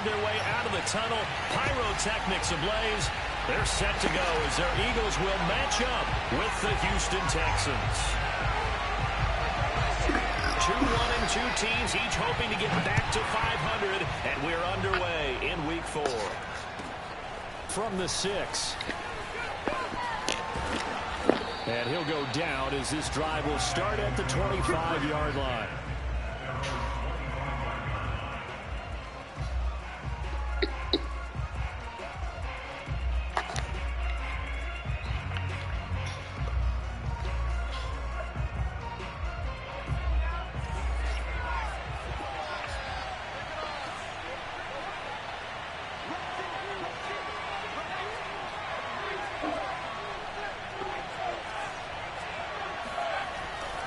their way out of the tunnel. Pyrotechnics ablaze. They're set to go as their Eagles will match up with the Houston Texans. 2-1-2 teams, each hoping to get back to 500, and we're underway in Week 4. From the 6. And he'll go down as this drive will start at the 25-yard line.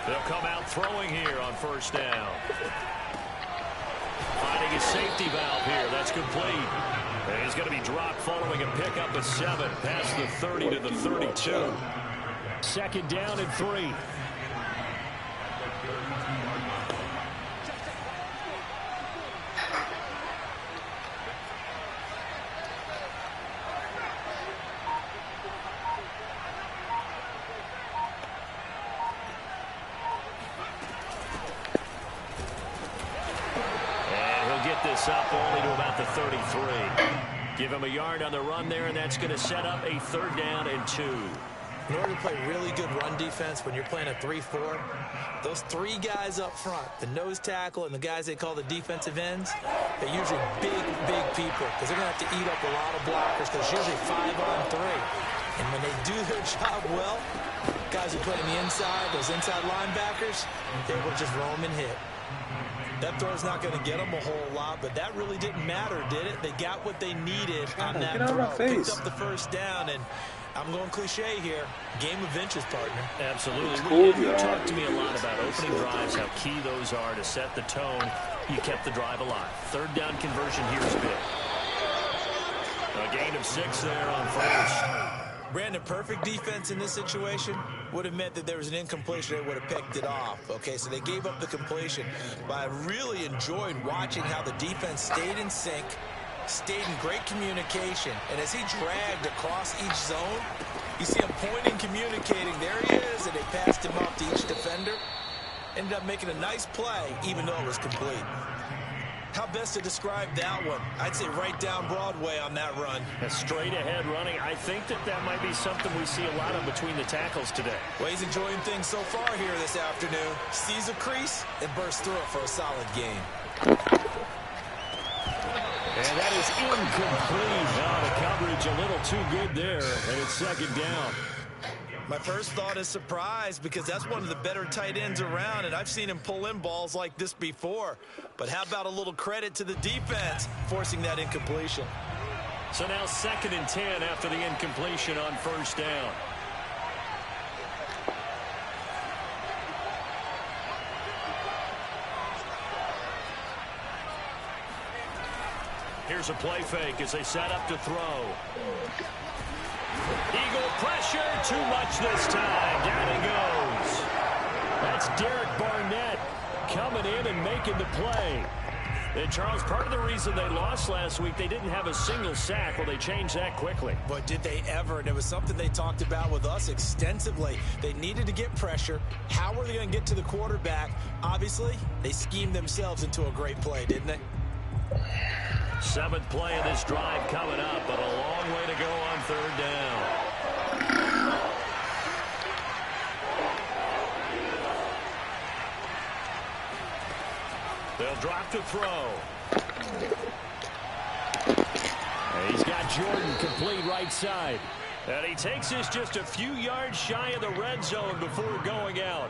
They'll come out throwing here on first down. Finding a safety valve here. That's complete. And he's going to be dropped following a pickup of 7 past the 30 to the 32. Second down and 3. Up only to about the 33. Give him a yard on the run there, and that's going to set up a 3rd down and 2. In order to play really good run defense when you're playing a 3-4, those 3 guys up front, the nose tackle and the guys they call the defensive ends, they're usually big people because they're going to have to eat up a lot of blockers because it's usually 5-on-3. And when they do their job well, guys who play on the inside, those inside linebackers, they will just roam and hit. That throw's not going to get them a whole lot, but that really didn't matter, did it? They got what they needed on that throw. Picked up the first down, and I'm going cliche here. Game of inches, partner. Absolutely. You talked to me a lot about opening drives, how key those are to set the tone. You kept the drive alive. 3rd down conversion here's big. A gain of 6 there on first. Brandon, perfect defense in this situation would have meant that there was an incompletion. They would have picked it off. Okay, so they gave up the completion. But I really enjoyed watching how the defense stayed in sync, stayed in great communication. And as he dragged across each zone, you see him pointing, communicating. There he is, and they passed him off to each defender. Ended up making a nice play, even though it was complete. How best to describe that one? I'd say right down Broadway on that run. A straight ahead running. I think that might be something we see a lot of between the tackles today. Well, he's enjoying things so far here this afternoon. Sees a crease and bursts through it for a solid gain. And that is incomplete. The coverage a little too good there, and it's 2nd down. My first thought is surprise because that's one of the better tight ends around, and I've seen him pull in balls like this before. But how about a little credit to the defense forcing that incompletion? So now 2nd and 10 after the incompletion on first down. Here's a play fake as they set up to throw. Eagle pressure, too much this time. Down he goes. That's Derek Barnett coming in and making the play. And Charles, part of the reason they lost last week, they didn't have a single sack. Well, they changed that quickly. But did they ever? And it was something they talked about with us extensively. They needed to get pressure. How were they going to get to the quarterback? Obviously, they schemed themselves into a great play, didn't they? 7th play of this drive coming up, but a long way to go on 3rd down. They'll drop to throw. And he's got Jordan complete right side. And he takes this just a few yards shy of the red zone before going out.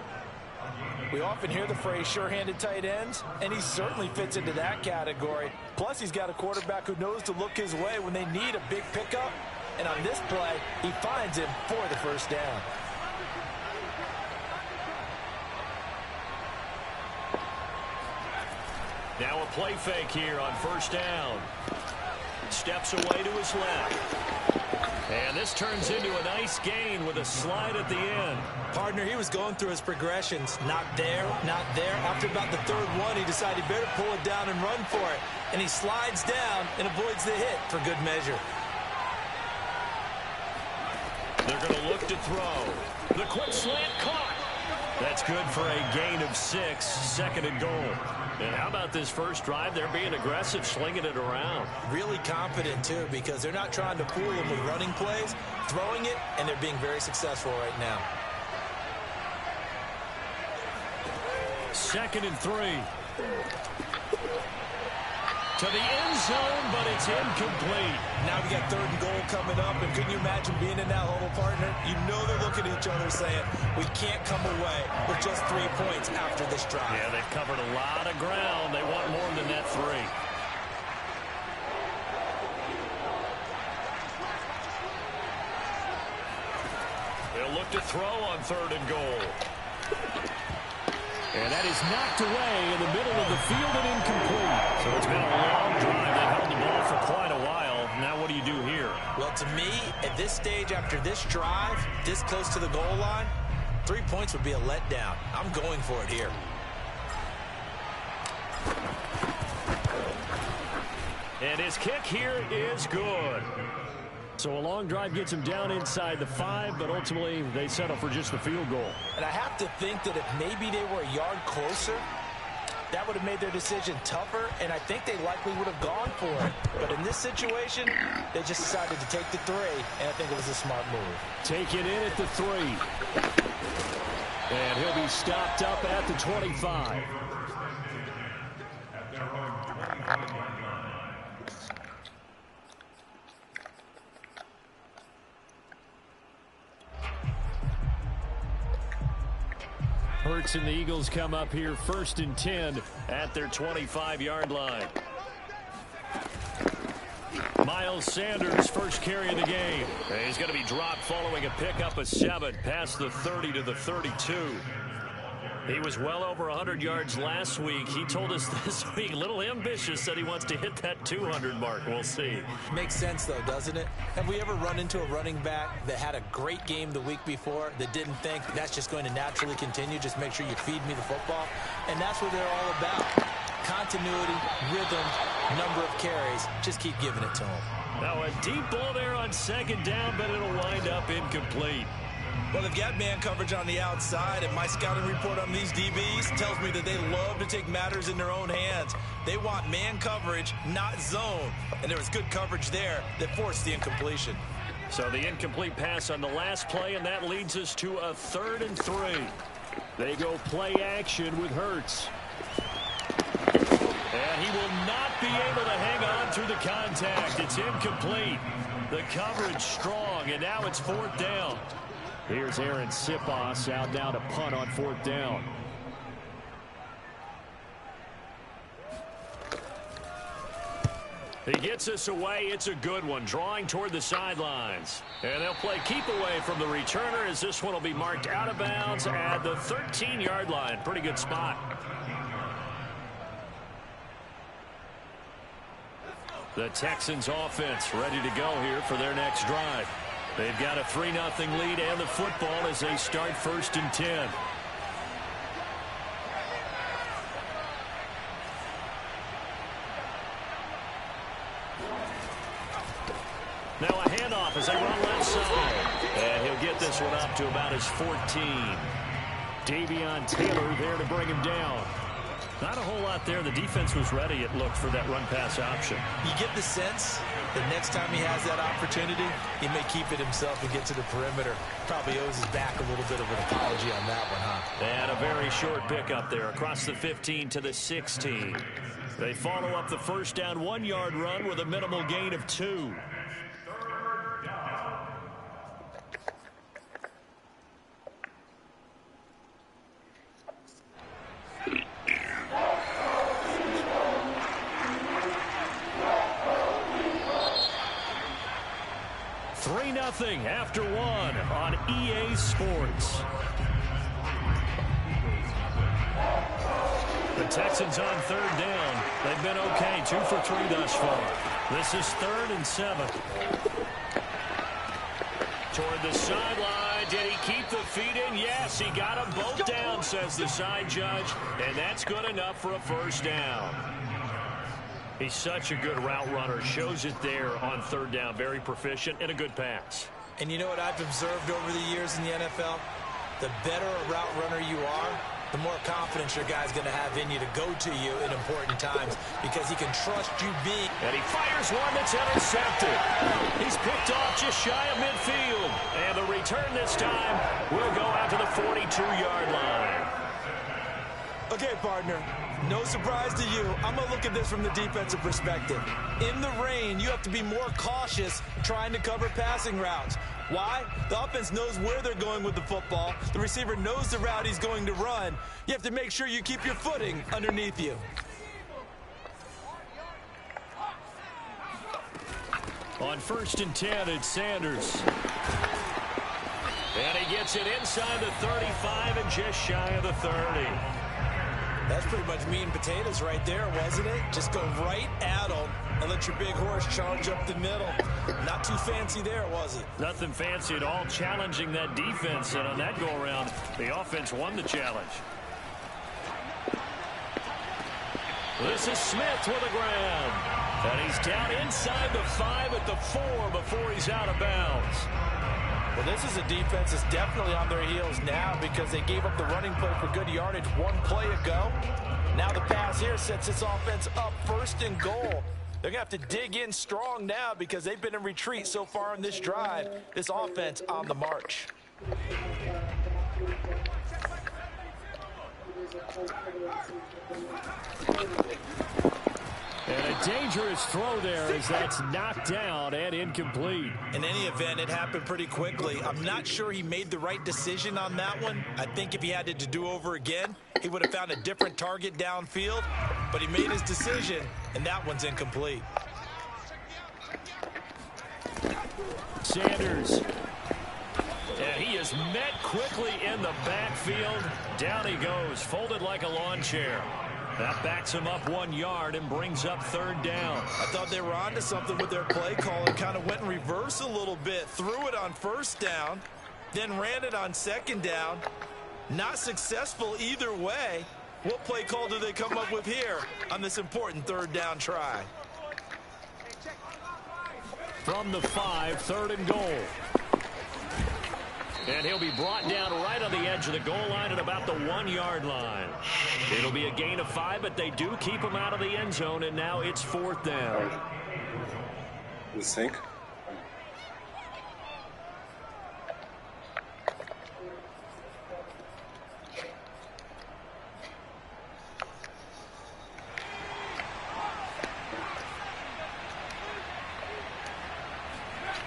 We often hear the phrase sure-handed tight ends, and he certainly fits into that category. Plus, he's got a quarterback who knows to look his way when they need a big pickup. And on this play, he finds him for the first down. Now a play fake here on first down. steps away to his left. And this turns into a nice gain with a slide at the end. Partner, he was going through his progressions. Not there, not there. After about the third one, he decided he better pull it down and run for it. And he slides down and avoids the hit for good measure. They're going to look to throw. The quick slant caught. That's good for a gain of 6, second and goal. And how about this first drive? They're being aggressive, slinging it around. Really confident, too, because they're not trying to fool them with running plays, throwing it, and they're being very successful right now. 2nd and 3. To the end zone, but it's incomplete. Now we got 3rd and goal coming up, and couldn't you imagine being in that huddle, partner? You know they're looking at each other saying, we can't come away with just 3 points after this drive. Yeah, they've covered a lot of ground. They want more than that 3. They'll look to throw on 3rd and goal. And that is knocked away in the middle of the field and incomplete. So it's been a long drive. They held the ball for quite a while. Now what do you do here? Well, to me, at this stage after this drive, this close to the goal line, 3 points would be a letdown. I'm going for it here. And his kick here is good. So a long drive gets him down inside the 5, but ultimately they settle for just the field goal. And I have to think that if maybe they were a yard closer, that would have made their decision tougher, and I think they likely would have gone for it. But in this situation, they just decided to take the 3, and I think it was a smart move. Take it in at the 3. And he'll be stopped up at the 25. Hurts and the Eagles come up here 1st and 10 at their 25-yard line. Miles Sanders, first carry of the game. He's going to be dropped following a pickup of 7 past the 30 to the 32. He was well over 100 yards last week. He told us this week, a little ambitious, said he wants to hit that 200 mark. We'll see. Makes sense, though, doesn't it? Have we ever run into a running back that had a great game the week before that didn't think that's just going to naturally continue? Just make sure you feed me the football. And that's what they're all about. Continuity, rhythm, number of carries. Just keep giving it to them. Now a deep ball there on 2nd down, but it'll wind up incomplete. Well, they've got man coverage on the outside, and my scouting report on these DBs tells me that they love to take matters in their own hands. They want man coverage, not zone. And there was good coverage there that forced the incompletion. So the incomplete pass on the last play, and that leads us to a 3rd and 3. They go play action with Hurts. And he will not be able to hang on through the contact. It's incomplete. The coverage strong, and now it's 4th down. Here's Aaron Sipos out now to punt on 4th down. He gets us away. It's a good one, drawing toward the sidelines. And they'll play keep away from the returner as this one will be marked out of bounds at the 13-yard line. Pretty good spot. The Texans offense ready to go here for their next drive. They've got a 3-0 lead and the football as they start 1st and 10. Now a handoff as they run left side. And he'll get this one up to about his 14. Davion Taylor there to bring him down. Not a whole lot there. The defense was ready, it looked, for that run-pass option. You get the sense that next time he has that opportunity, he may keep it himself and get to the perimeter. Probably owes his back a little bit of an apology on that one, huh? And a very short pickup there across the 15 to the 16. They follow up the first down 1-yard run with a minimal gain of 2. Nothing after 1 on EA Sports. The Texans on 3rd down. They've been okay, 2 for 3 thus far. This is 3rd and 7. Toward the sideline. Did he keep the feet in? Yes, he got them both down, says the side judge. And that's good enough for a first down. He's such a good route runner. Shows it there on 3rd down. Very proficient and a good pass. And you know what I've observed over the years in the NFL? The better a route runner you are, the more confidence your guy's going to have in you to go to you in important times because he can trust you being. And he fires one that's intercepted. He's picked off just shy of midfield. And the return this time will go out to the 42-yard line. Okay, partner, no surprise to you. I'm going to look at this from the defensive perspective. In the rain, you have to be more cautious trying to cover passing routes. Why? The offense knows where they're going with the football. The receiver knows the route he's going to run. You have to make sure you keep your footing underneath you. On 1st and 10, it's Sanders. And he gets it inside the 35 and just shy of the 30. That's pretty much meat and potatoes right there, wasn't it? Just go right at them and let your big horse charge up the middle. Not too fancy there, was it? Nothing fancy at all, challenging that defense. And on that go-around, the offense won the challenge. This is Smith with a grab. And he's down inside the 5 at the 4 before he's out of bounds. Well, this is a defense that's definitely on their heels now because they gave up the running play for good yardage one play ago. Now the pass here sets this offense up 1st and goal. They're going to have to dig in strong now because they've been in retreat so far in this drive. This offense on the march. And a dangerous throw there as that's knocked down and incomplete. In any event, it happened pretty quickly. I'm not sure he made the right decision on that one. I think if he had it to do over again, he would have found a different target downfield. But he made his decision, and that one's incomplete. Sanders. And he is met quickly in the backfield. Down he goes, folded like a lawn chair. That backs him up 1 yard and brings up 3rd down. I thought they were onto something with their play call and kind of went in reverse a little bit. Threw it on 1st down, then ran it on 2nd down. Not successful either way. What play call do they come up with here on this important 3rd down try? From the 5, 3rd and goal. And he'll be brought down right on the edge of the goal line at about the 1 yard line. It'll be a gain of 5, but they do keep him out of the end zone, and now it's 4th down. You think?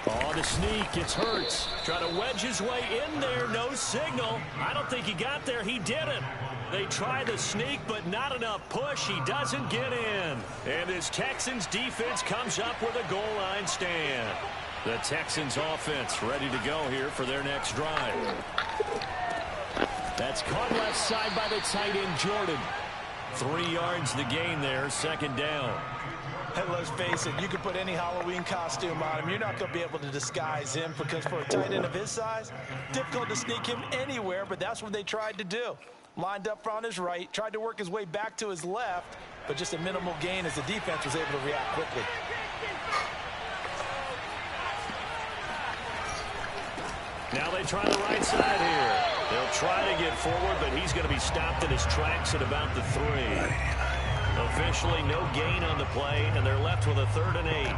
Oh, the sneak. It's Hurts. Trying to wedge his way in there. No signal. I don't think he got there. He didn't. They try the sneak, but not enough push. He doesn't get in. And this Texans defense comes up with a goal line stand. The Texans offense ready to go here for their next drive. That's caught left side by the tight end, Jordan. 3 yards the gain there, 2nd down. And let's face it, you can put any Halloween costume on him. You're not going to be able to disguise him because for a tight end of his size, difficult to sneak him anywhere, but that's what they tried to do. Lined up on his right, tried to work his way back to his left, but just a minimal gain as the defense was able to react quickly. Now they try the right side here. They'll try to get forward, but he's going to be stopped in his tracks at about the 3. Officially no gain on the play, and they're left with a 3rd and 8.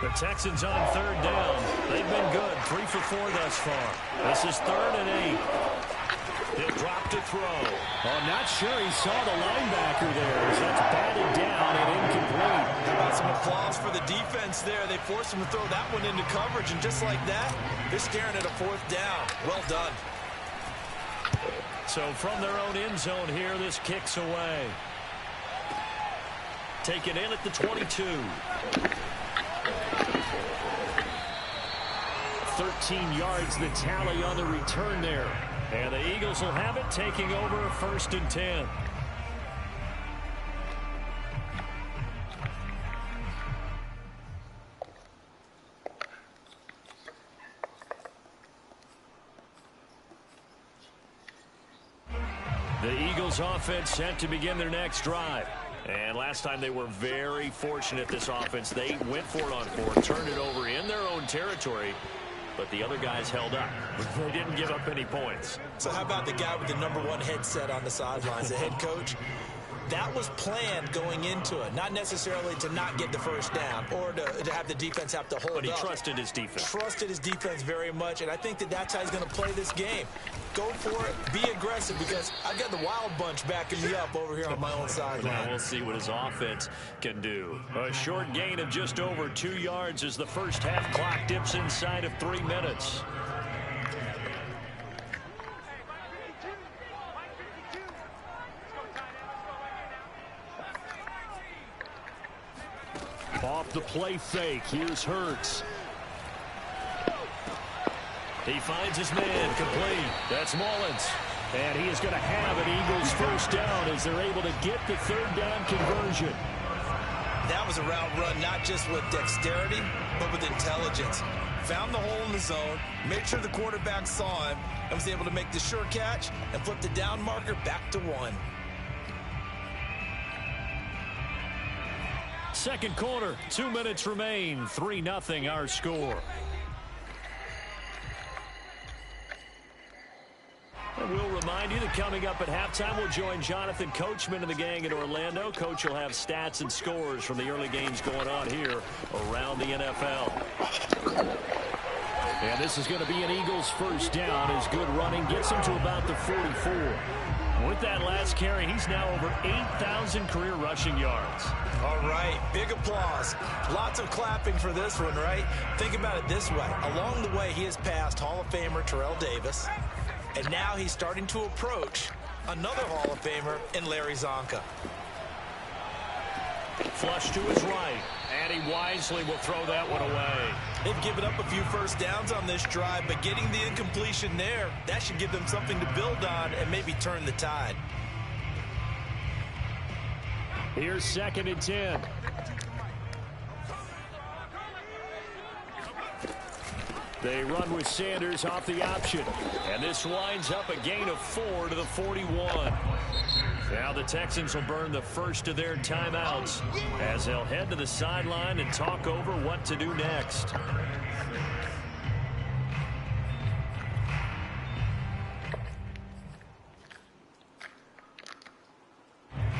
The Texans on 3rd down. They've been good, 3 for 4 thus far. This is 3rd and 8. He'll drop to throw. Oh, not sure he saw the linebacker there as that's batted down and incomplete. How about some applause for the defense there? They forced him to throw that one into coverage, and just like that, they're staring at a 4th down. Well done. So from their own end zone here, this kicks away. Taken in at the 22. 13 yards, the tally on the return there. And the Eagles will have it, taking over 1st and 10. The Eagles offense set to begin their next drive. And last time they were very fortunate, this offense. They went for it on 4, turned it over in their own territory, but the other guys held up. They didn't give up any points. So how about the guy with the #1 headset on the sidelines, the head coach? That was planned going into it, not necessarily to not get the first down or to have the defense have to hold up. But he trusted his defense. Trusted his defense very much, and I think that's how he's going to play this game. Go for it, be aggressive, because I've got the wild bunch backing me up over here on my own sideline. Now we'll see what his offense can do. A short gain of just over 2 yards as the first half clock dips inside of 3 minutes. Off the play fake, here's Hurts. He finds his man, complete. That's Mullins. And he is going to have an Eagles first down as they're able to get the 3rd down conversion. That was a route run, not just with dexterity, but with intelligence. Found the hole in the zone, made sure the quarterback saw him, and was able to make the sure catch and flip the down marker back to 1. Second quarter, 2 minutes remain. 3-0 our score. And we'll remind you that coming up at halftime, we'll join Jonathan Coachman and the gang in Orlando. Coach will have stats and scores from the early games going on here around the NFL. And this is going to be an Eagles first down as good running gets him to about the 44. With that last carry, he's now over 8,000 career rushing yards. All right, big applause. Lots of clapping for this one, right? Think about it this way. Along the way, he has passed Hall of Famer Terrell Davis, and now he's starting to approach another Hall of Famer in Larry Zonka. Flush to his right, and he wisely will throw that one away. They've given up a few first downs on this drive, but getting the incompletion there, that should give them something to build on and maybe turn the tide. Here's 2nd and 10. They run with Sanders off the option. And this winds up a gain of 4 to the 41. Now the Texans will burn the first of their timeouts as they'll head to the sideline and talk over what to do next.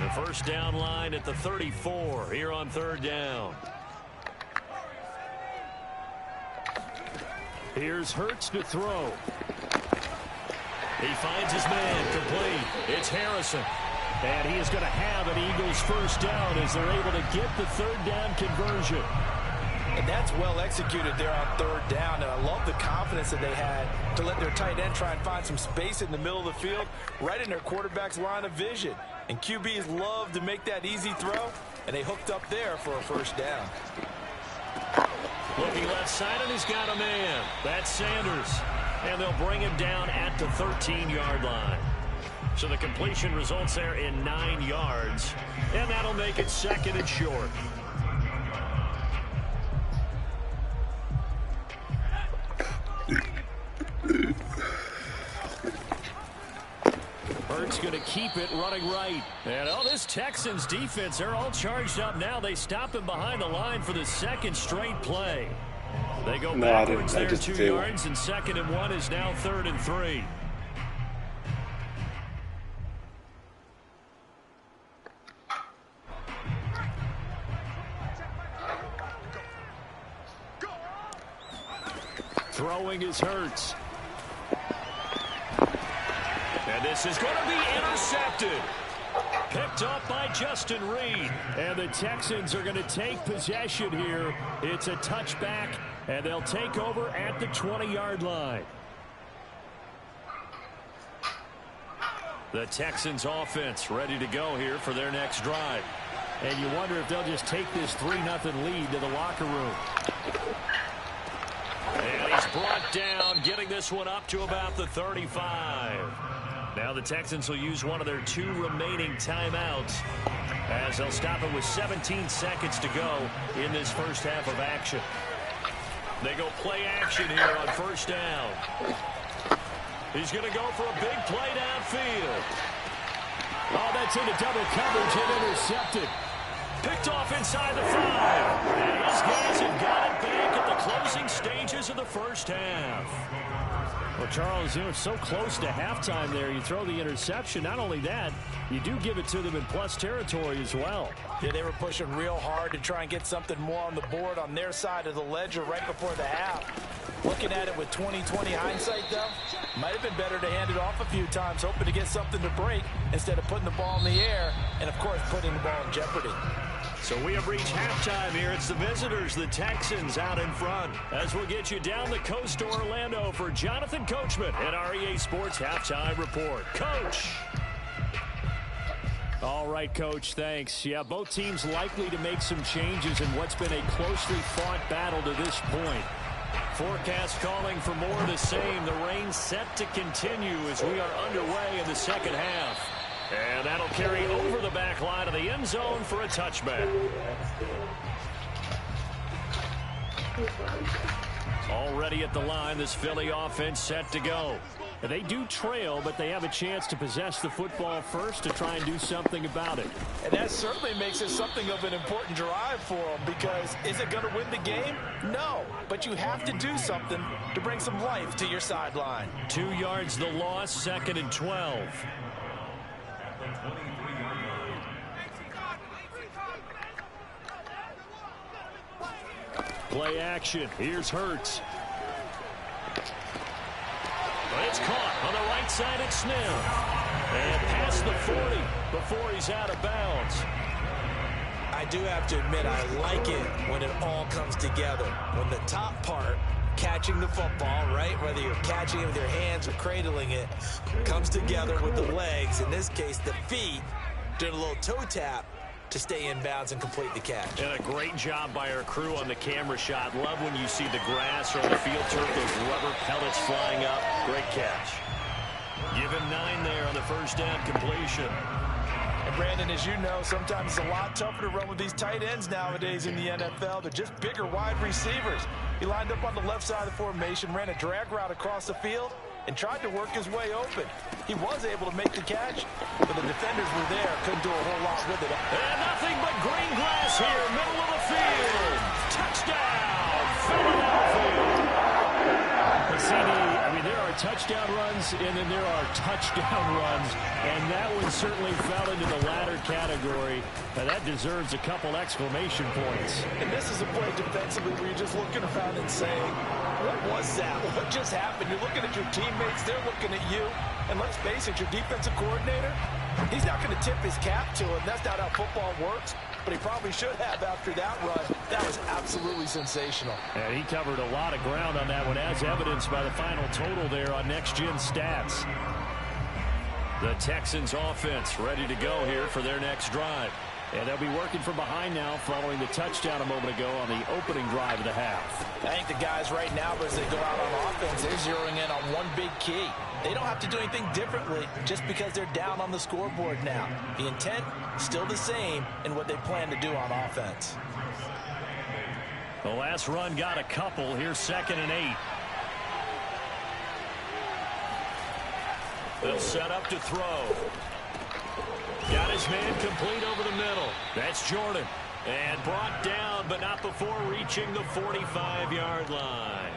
The first down line at the 34 here on 3rd down. Here's Hurts to throw. He finds his man, complete. It's Harrison. And he is going to have an Eagles first down as they're able to get the 3rd down conversion. And that's well executed there on 3rd down. And I love the confidence that they had to let their tight end try and find some space in the middle of the field, right in their quarterback's line of vision. And QBs love to make that easy throw, and they hooked up there for a first down. Looking left side, and he's got a man. That's Sanders. And they'll bring him down at the 13-yard line. So the completion results there in 9 yards. And that'll make it 2nd and short. Hurts going to keep it running right. And this Texans defense, they're all charged up now. They stop him behind the line for the 2nd straight play. They go backwards there 2 yards, and 2nd and 1 is now 3rd and 3. Throwing is Hurts. And this is going to be intercepted. Picked up by Justin Reed. And the Texans are going to take possession here. It's a touchback, and they'll take over at the 20-yard line. The Texans offense ready to go here for their next drive. And you wonder if they'll just take this 3-0 lead to the locker room. And he's brought down, getting this one up to about the 35. Now the Texans will use one of their 2 remaining timeouts as they'll stop it with 17 seconds to go in this first half of action. They go play action here on first down. He's going to go for a big play downfield. Oh, that's into double coverage and intercepted. Picked off inside the 5. And his guys have got it back at the closing stages of the first half. Well, Charles, you know, so close to halftime there. You throw the interception. Not only that, you do give it to them in plus territory as well. Yeah, they were pushing real hard to try and get something more on the board on their side of the ledger right before the half. Looking at it with 20/20 hindsight, though, might have been better to hand it off a few times, hoping to get something to break instead of putting the ball in the air and, of course, putting the ball in jeopardy. So we have reached halftime here. It's the visitors, the Texans, out in front. As we'll get you down the coast to Orlando for Jonathan Coachman at our EA Sports Halftime Report. Coach. All right, Coach, thanks. Yeah, both teams likely to make some changes in what's been a closely fought battle to this point. Forecast calling for more of the same. The rain set to continue as we are underway in the second half. And that'll carry over the back line of the end zone for a touchback. Already at the line, this Philly offense set to go. They do trail, but they have a chance to possess the football first to try and do something about it. And that certainly makes it something of an important drive for them, because is it going to win the game? No, but you have to do something to bring some life to your sideline. 2 yards the loss, 2nd and 12. Play action. Here's Hurts. It's caught on the right side at Smith. And past the 40 before he's out of bounds. I do have to admit, I like it when it all comes together. When the top part, catching the football, right, whether you're catching it with your hands or cradling it, comes together with the legs, in this case the feet, doing a little toe tap to stay in bounds and complete the catch. And a great job by our crew on the camera shot. Love when you see the grass or the field turf, those rubber pellets flying up. Great catch. Give him 9 there on the first down completion. And Brandon, as you know, sometimes it's a lot tougher to run with these tight ends nowadays in the NFL. They're just bigger wide receivers. He lined up on the left side of the formation, ran a drag route across the field, and tried to work his way open. He was able to make the catch, but the defenders were there, couldn't do a whole lot with it. And nothing but green grass here, middle of the field. Touchdown, Philadelphia. I mean, there are touchdown runs, and then there are touchdown runs, and that one certainly fell into the latter category. Now, that deserves a couple exclamation points. And this is a play defensively where you're just looking around and saying, what was that? What just happened? You're looking at your teammates, they're looking at you, and let's face it, your defensive coordinator, he's not going to tip his cap to him. That's not how football works. But he probably should have after that run. That was absolutely sensational. And he covered a lot of ground on that one, as evidenced by the final total there on Next Gen Stats. The Texans offense ready to go here for their next drive. And they'll be working from behind now following the touchdown a moment ago on the opening drive of the half. I think the guys right now, as they go out on offense, they're zeroing in on one big key. They don't have to do anything differently just because they're down on the scoreboard now. The intent still the same in what they plan to do on offense. The last run got a couple. Here's 2nd and 8. They'll set up to throw. Got his man complete over the middle. That's Jordan. And brought down, but not before reaching the 45-yard line.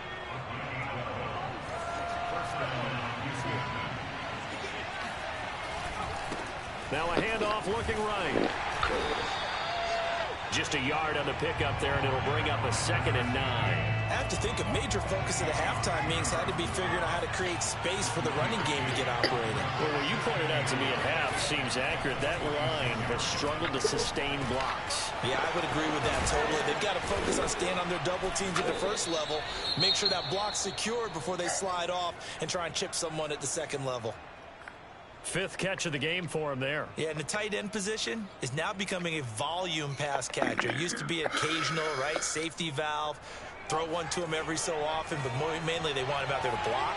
Now a handoff looking right. Just a yard on the pickup there, and it'll bring up a 2nd and 9. I have to think a major focus of the halftime meetings had to be figuring out how to create space for the running game to get operating. Well, what you pointed out to me at half seems accurate. That line has struggled to sustain blocks. Yeah, I would agree with that totally. They've got to focus on staying on their double teams at the first level, make sure that block's secured before they slide off and try and chip someone at the second level. 5th catch of the game for him there. Yeah, and the tight end position is now becoming a volume pass catcher. Used to be occasional, right? Safety valve. throw one to him every so often, but mainly they want him out there to block.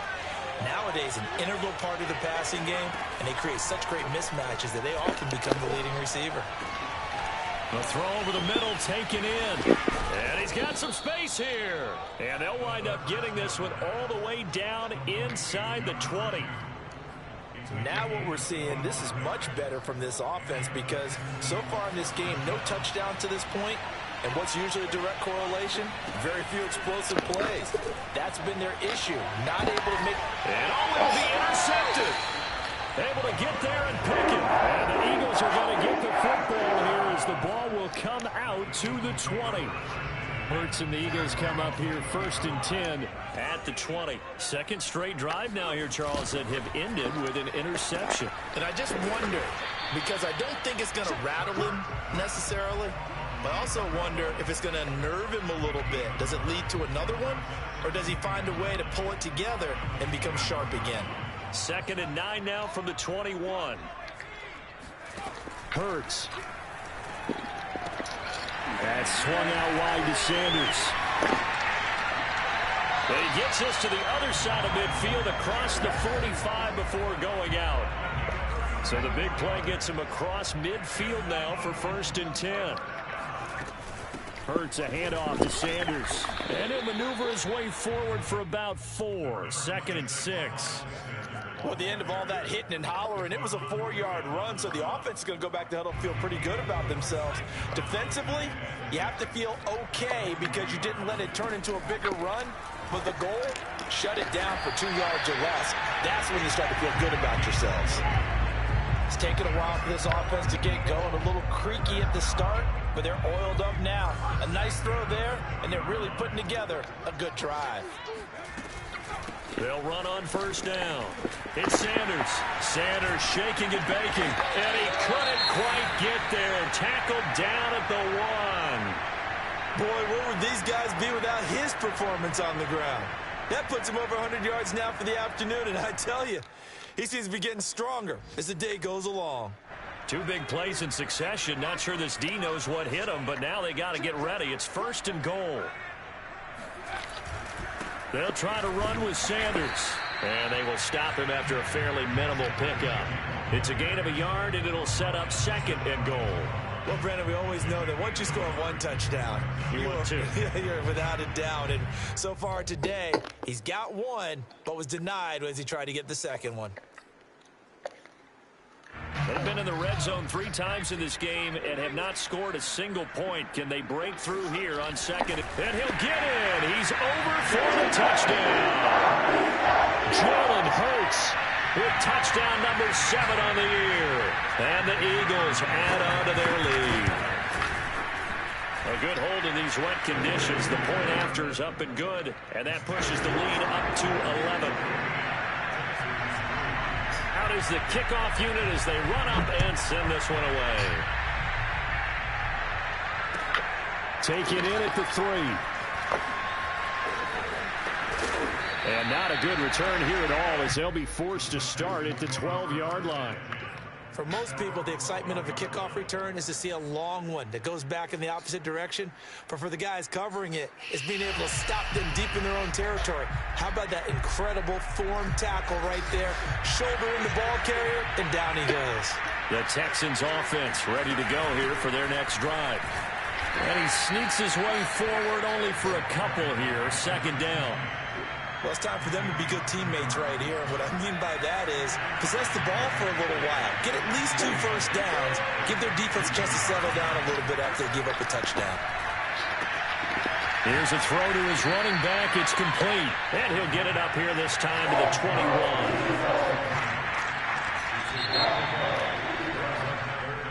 Nowadays, an integral part of the passing game, and they create such great mismatches that they often become the leading receiver. The throw over the middle, taken in. And he's got some space here. And they'll wind up getting this one all the way down inside the 20. Now what we're seeing, this is much better from this offense because so far in this game, no touchdown to this point. And what's usually a direct correlation? Very few explosive plays. That's been their issue. Not able to make... And will be intercepted. Able to get there and pick it. And the Eagles are going to get the football here as the ball will come out to the 20. Hurts and the Eagles come up here 1st and 10 at the 20. Second straight drive now here, Charles, that have ended with an interception. And I just wonder, because I don't think it's going to rattle him necessarily, but I also wonder if it's going to nerve him a little bit. Does it lead to another one? Or does he find a way to pull it together and become sharp again? 2nd and 9 now from the 21. Hurts. That's swung out wide to Sanders. But he gets this to the other side of midfield across the 45 before going out. So the big play gets him across midfield now for 1st and 10. Hurts a handoff to Sanders. And he'll maneuver his way forward for about 4. 2nd and 6. Well, at the end of all that hitting and hollering, it was a 4-yard run, so the offense is going to go back to huddle, feel pretty good about themselves. Defensively, you have to feel okay because you didn't let it turn into a bigger run, but the goal, shut it down for 2 yards or less. That's when you start to feel good about yourselves. It's taken a while for this offense to get going, a little creaky at the start, but they're oiled up now. A nice throw there, and they're really putting together a good drive. They'll run on 1st down. It's Sanders. Sanders shaking and baking. And he couldn't quite get there. Tackled down at the 1. Boy, where would these guys be without his performance on the ground? That puts him over 100 yards now for the afternoon, and I tell you, he seems to be getting stronger as the day goes along. 2 big plays in succession. Not sure this D knows what hit him, but now they got to get ready. It's 1st and goal. They'll try to run with Sanders. And they will stop him after a fairly minimal pickup. It's a gain of a yard, and it'll set up 2nd and goal. Well, Brandon, we always know that once you score 1 touchdown, you're without a doubt. And so far today, he's got 1, but was denied as he tried to get the 2nd one. They've been in the red zone 3 times in this game and have not scored a single point. Can they break through here on 2nd? And he'll get in. He's over for the touchdown. Jalen Hurts with touchdown number 7 on the year. And the Eagles add on to their lead. A good hold in these wet conditions. The point after is up and good. And that pushes the lead up to 11. Out is the kickoff unit as they run up and send this one away. Taken in at the 3. And not a good return here at all as they'll be forced to start at the 12-yard line. For most people, the excitement of a kickoff return is to see a long one that goes back in the opposite direction. But for the guys covering it, it's being able to stop them deep in their own territory. How about that incredible form tackle right there? Shoulder in the ball carrier, and down he goes. The Texans offense ready to go here for their next drive. And he sneaks his way forward only for a couple here. 2nd down. Well, it's time for them to be good teammates right here. And what I mean by that is possess the ball for a little while. Get at least 2 first downs. Give their defense a chance to settle down a little bit after they give up a touchdown. Here's a throw to his running back. It's complete. And he'll get it up here this time to the 21.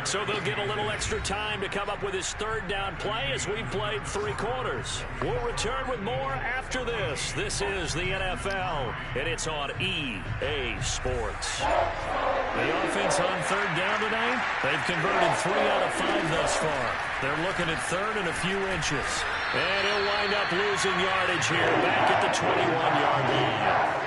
So they'll get a little extra time to come up with his 3rd down play as we've played 3 quarters. We'll return with more after this. This is the NFL, and it's on EA Sports. The offense on 3rd down tonight, they've converted 3 out of 5 thus far. They're looking at 3rd and a few inches. And he'll wind up losing yardage here back at the 21-yard line.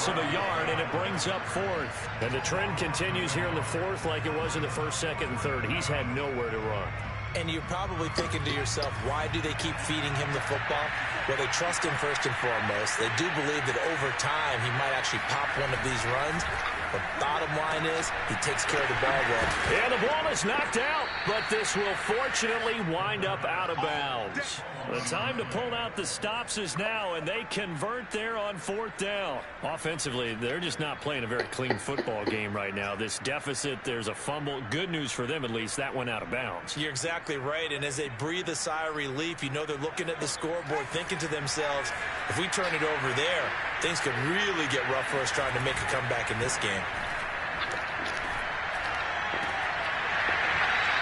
Of a yard, and it brings up 4th. And the trend continues here in the 4th like it was in the 1st, 2nd, and 3rd. He's had nowhere to run. And you're probably thinking to yourself, why do they keep feeding him the football? Well, they trust him first and foremost. They do believe that over time he might actually pop one of these runs. The bottom line is he takes care of the ball well. And the ball is knocked out, but this will fortunately wind up out of bounds. The time to pull out the stops is now, and they convert there on 4th down. Offensively, they're just not playing a very clean football game right now. This deficit, there's a fumble. Good news for them, at least. That went out of bounds. You're exactly right, and as they breathe a sigh of relief, you know they're looking at the scoreboard, thinking to themselves, if we turn it over there, things could really get rough for us trying to make a comeback in this game.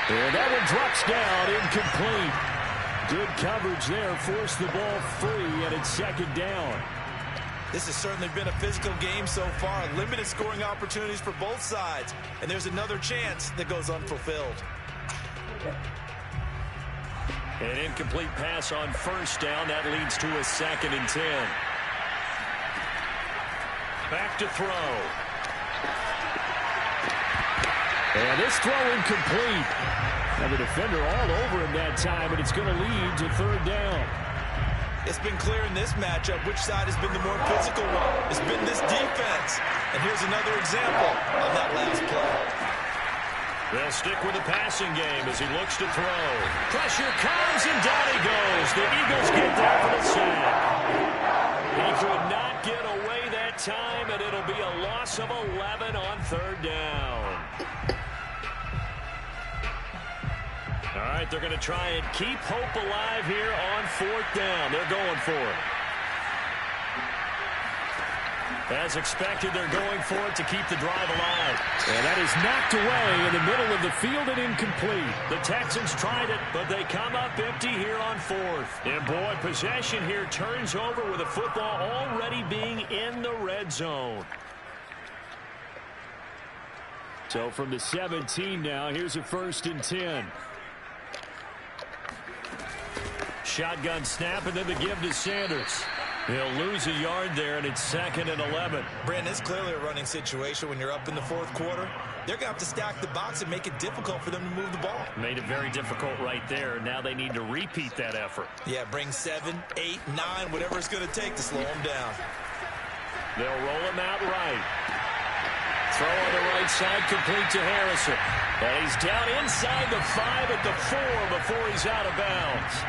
And that one drops down, incomplete. Good coverage there, forced the ball free, and it's 2nd down. This has certainly been a physical game so far. Limited scoring opportunities for both sides. And there's another chance that goes unfulfilled. An incomplete pass on 1st down. That leads to a 2nd and 10. Back to throw. And this throw incomplete. Now the defender all over him that time, and it's going to lead to 3rd down. It's been clear in this matchup which side has been the more physical one. It's been this defense. And here's another example of that last play. They'll stick with the passing game as he looks to throw. Pressure comes, and down he goes. The Eagles get there for the sack. He could not get away that time, and it'll be a loss of 11 on 3rd down. All right, they're going to try and keep hope alive here on 4th down. They're going for it. As expected, they're going for it to keep the drive alive. And that is knocked away in the middle of the field and incomplete. The Texans tried it, but they come up empty here on 4th. And boy, possession here turns over with the football already being in the red zone. So from the 17 now, here's a 1st and 10. Shotgun snap, and then the give to Sanders. He'll lose a yard there, and it's 2nd and 11. Brandon, it's clearly a running situation when you're up in the 4th quarter. They're going to have to stack the box and make it difficult for them to move the ball. Made it very difficult right there. Now they need to repeat that effort. Yeah, bring 7, 8, 9, whatever it's going to take to slow them down. They'll roll him out right. Throw on the right side, complete to Harrison. And he's down inside the 5 at the 4 before he's out of bounds.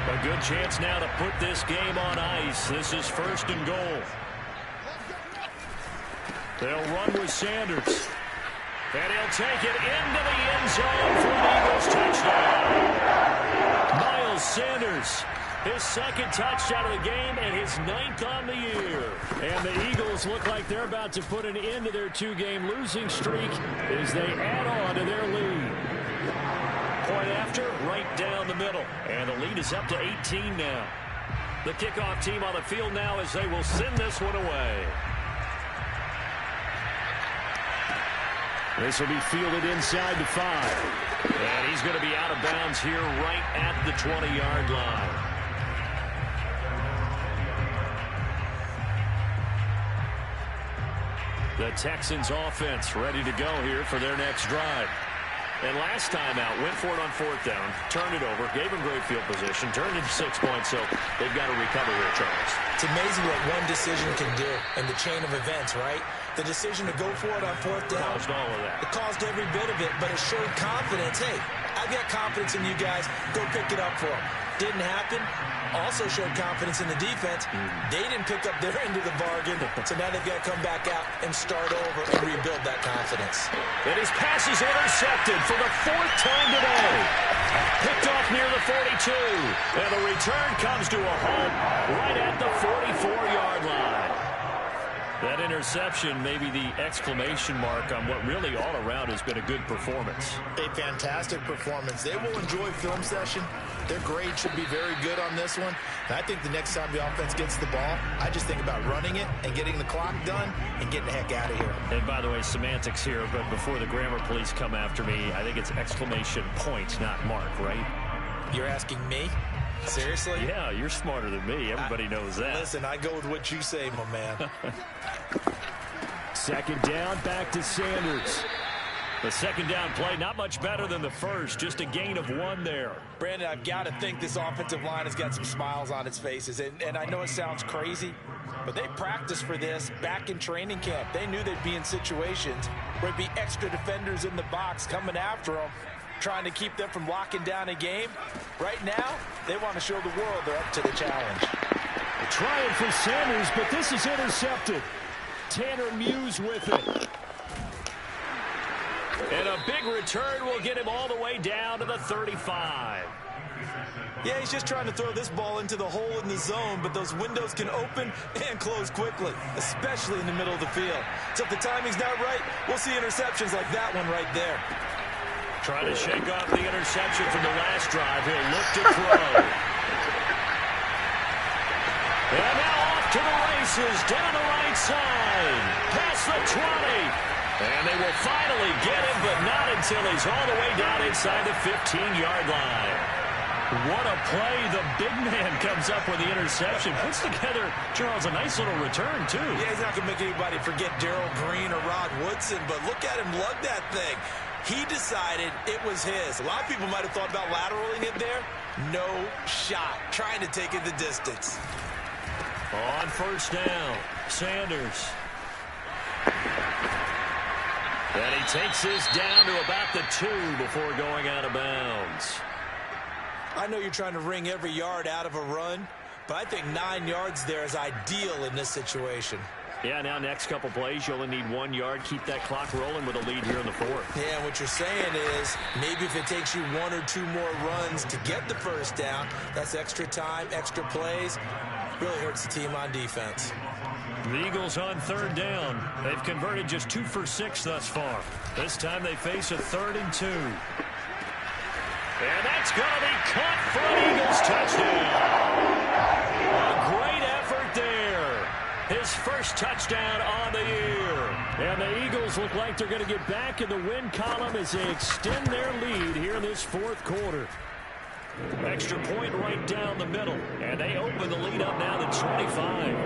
A good chance now to put this game on ice. This is 1st and goal. They'll run with Sanders. And he'll take it into the end zone for an Eagles touchdown. Miles Sanders, his 2nd touchdown of the game and his 9th on the year. And the Eagles look like they're about to put an end to their 2-game losing streak as they add on to their lead. Point after, right down the middle. And the lead is up to 18 now. The kickoff team on the field now as they will send this one away. This will be fielded inside the 5. And he's going to be out of bounds here right at the 20-yard line. The Texans offense ready to go here for their next drive. And last time out, went for it on 4th down, turned it over, gave him great field position, turned it to 6 points, so they've got to recover here, Charles. It's amazing what one decision can do in the chain of events, right? The decision to go for it on 4th down. Caused all of that. It caused every bit of it, but it showed confidence. Hey, I've got confidence in you guys. Go pick it up for them. Didn't happen. Also showed confidence in the defense. They didn't pick up their end of the bargain, so now they've got to come back out and start over and rebuild that confidence. And his pass is intercepted for the 4th time today. Picked off near the 42. And the return comes to a halt right at the 44-yard line. That interception may be the exclamation mark on what really all around has been a good performance. A fantastic performance. They will enjoy film session. Their grade should be very good on this one. And I think the next time the offense gets the ball, I just think about running it and getting the clock done and getting the heck out of here. And by the way, semantics here, but before the grammar police come after me, I think it's exclamation point, not mark, right? You're asking me? Seriously? Yeah, you're smarter than me. Everybody knows that. Listen, I go with what you say, my man. 2nd down, back to Sanders. The second down play, not much better than the first, just a gain of 1 there. Brandon, I've got to think this offensive line has got some smiles on its faces. And I know it sounds crazy, but they practiced for this back in training camp. They knew they'd be in situations where there'd be extra defenders in the box coming after them, trying to keep them from locking down a game. Right now, they want to show the world they're up to the challenge. Trying for Sanders, but this is intercepted. Tanner Muse with it. And a big return will get him all the way down to the 35. Yeah, he's just trying to throw this ball into the hole in the zone, but those windows can open and close quickly, especially in the middle of the field. So if the timing's not right, we'll see interceptions like that one right there. Trying to shake off the interception from the last drive. He'll look to throw. And now off to the races, down the right side, past the 20. And they will finally get him, but not until he's all the way down inside the 15-yard line. What a play. The big man comes up with the interception. Puts together, Charles, a nice little return, too. Yeah, he's not going to make anybody forget Darrell Green or Rod Woodson, but look at him lug that thing. He decided it was his. A lot of people might have thought about lateraling it there. No shot. Trying to take it the distance. On first down, Sanders. And he takes this down to about the 2 before going out of bounds. I know you're trying to wring every yard out of a run, but I think 9 yards there is ideal in this situation. Yeah, now next couple plays, you only need 1 yard. Keep that clock rolling with a lead here in the 4th. Yeah, and what you're saying is maybe if it takes you 1 or 2 more runs to get the first down, that's extra time, extra plays. Really hurts the team on defense. The Eagles on third down. They've converted just 2 for 6 thus far. This time they face a 3rd and 2. And that's going to be caught for an Eagles touchdown. A great effort there. His first touchdown on the year. And the Eagles look like they're going to get back in the win column as they extend their lead here in this 4th quarter. Extra point right down the middle. And they open the lead up now to 25.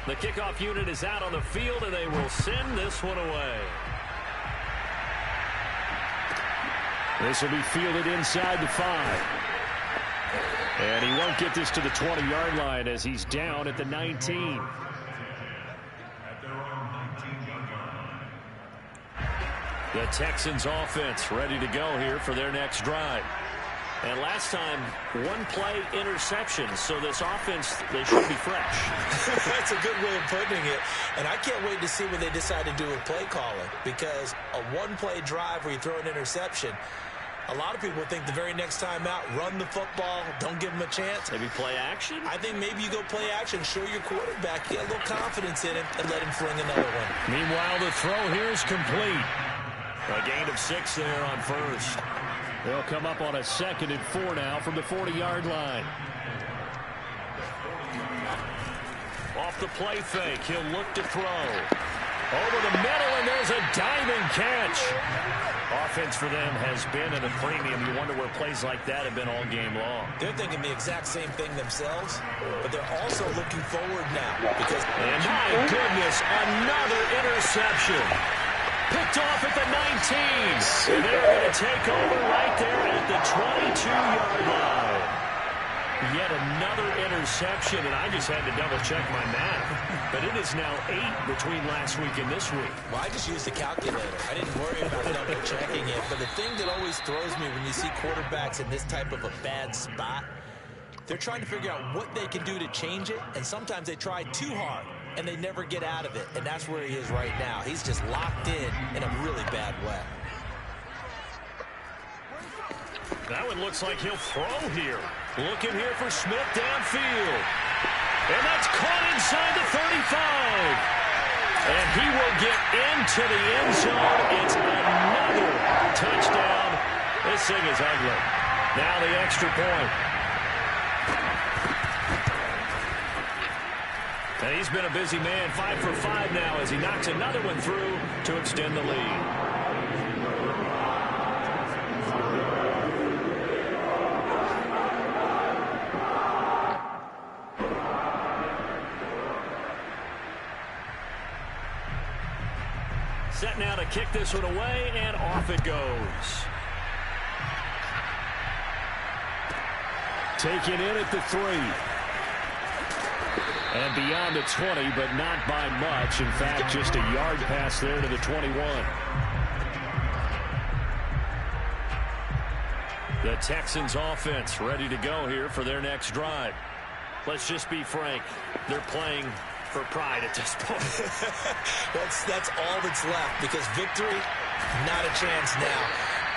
The kickoff unit is out on the field, and they will send this one away. This will be fielded inside the 5. And he won't get this to the 20-yard line as he's down at the 19. The Texans offense ready to go here for their next drive. And last time, 1 play interception, so this offense, they should be fresh. That's a good way of putting it. And I can't wait to see what they decide to do with play calling, because a 1-play drive where you throw an interception, a lot of people think the very next time out, run the football, don't give them a chance. Maybe play action? I think maybe you go play action, show your quarterback, get a little confidence in him, and let him fling another one. Meanwhile, the throw here is complete. A gain of 6 there on first. They'll come up on a 2nd and 4 now from the 40-yard line. Off the play fake, he'll look to throw. Over the middle, and there's a diving catch. Offense for them has been at a premium. You wonder where plays like that have been all game long. They're thinking the exact same thing themselves, but they're also looking forward now. Because and my goodness, another interception. Picked off at the 19. And they're going to take over right there at the 22-yard line. Yet another interception, and I just had to double-check my math. But it is now 8 between last week and this week. Well, I just used a calculator. I didn't worry about double-checking it. But the thing that always throws me when you see quarterbacks in this type of a bad spot, they're trying to figure out what they can do to change it, and sometimes they try too hard, and they never get out of it. And that's where he is right now. He's just locked in a really bad way. That one looks like he'll throw here. Looking here for Smith downfield. And that's caught inside the 35. And he will get into the end zone. It's another touchdown. This thing is ugly. Now the extra point. And he's been a busy man, 5 for 5 now as he knocks another one through to extend the lead. now to kick this one away, and off it goes. Taken in at the 3. And beyond the 20, but not by much. In fact, just a yard pass there to the 21. The Texans offense ready to go here for their next drive. Let's just be frank. They're playing for pride at this point. that's all that's left, because victory, not a chance now.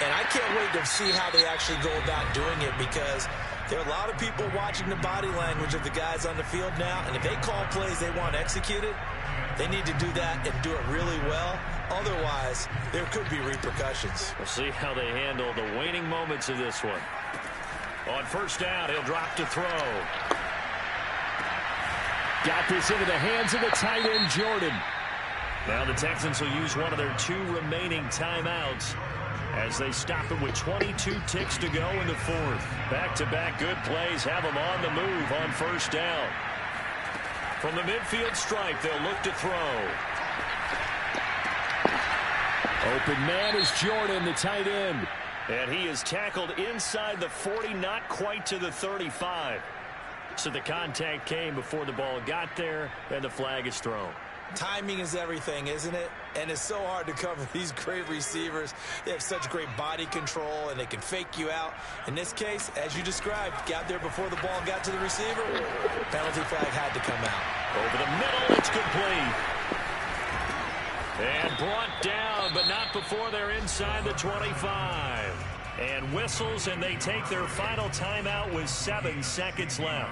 And I can't wait to see how they actually go about doing it, because there are a lot of people watching the body language of the guys on the field now, and if they call plays they want executed, they need to do that and do it really well. Otherwise, there could be repercussions. We'll see how they handle the waning moments of this one. On first down, he'll drop to throw. Got this into the hands of the tight end, Jordan. Now the Texans will use one of their 2 remaining timeouts as they stop it with 22 ticks to go in the 4th. Back-to-back good plays have them on the move on first down. From the midfield stripe, they'll look to throw. Open man is Jordan, the tight end. And he is tackled inside the 40, not quite to the 35. So the contact came before the ball got there, and the flag is thrown. Timing is everything, isn't it? And it's so hard to cover these great receivers. They have such great body control, and they can fake you out. In this case, as you described, got there before the ball got to the receiver. Penalty flag had to come out. Over the middle, it's complete. And brought down, but not before they're inside the 25. And whistles, and they take their final timeout with 7 seconds left.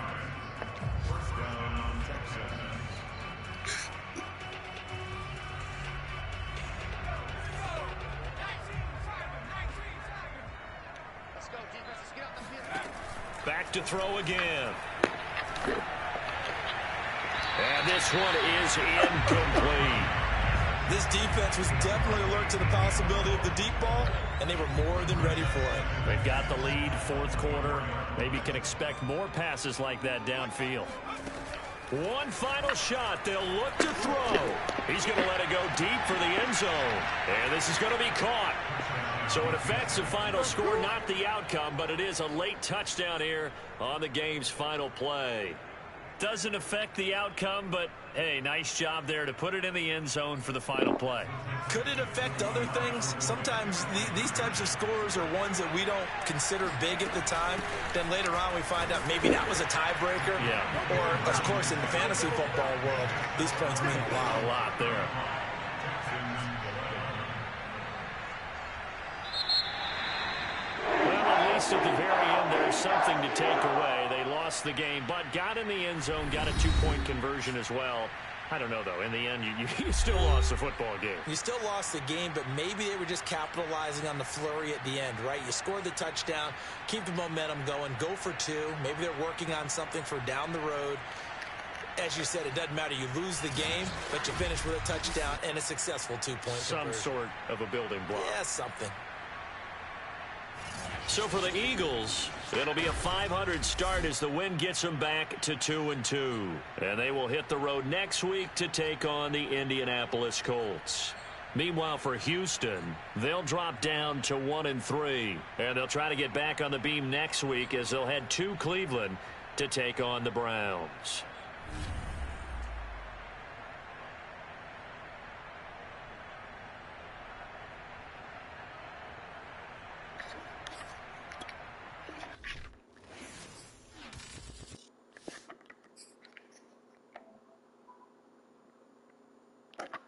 Back to throw again. And this one is incomplete. This defense was definitely alert to the possibility of the deep ball, and they were more than ready for it. They've got the lead, 4th quarter. Maybe can expect more passes like that downfield. One final shot. They'll look to throw. He's going to let it go deep for the end zone. And this is going to be caught. So it affects the final score, not the outcome, but it is a late touchdown here on the game's final play. Doesn't affect the outcome, but, hey, nice job there to put it in the end zone for the final play. Could it affect other things? Sometimes these types of scores are ones that we don't consider big at the time. Then later on we find out maybe that was a tiebreaker. Yeah. Or, of course, in the fantasy football world, these points mean a lot. A lot there. At the very end, there's something to take away. They lost the game, but got in the end zone, got a 2-point conversion as well. I don't know, though. In the end, you still lost the football game. You still lost the game, but maybe they were just capitalizing on the flurry at the end, right? You scored the touchdown, keep the momentum going, go for 2. Maybe they're working on something for down the road. As you said, it doesn't matter. You lose the game, but you finish with a touchdown and a successful 2-point conversion. Some sort of a building block. Yeah, something. So for the Eagles, it'll be a 500 start as the win gets them back to 2-2. And they will hit the road next week to take on the Indianapolis Colts. Meanwhile, for Houston, they'll drop down to 1-3. And they'll try to get back on the beam next week as they'll head to Cleveland to take on the Browns.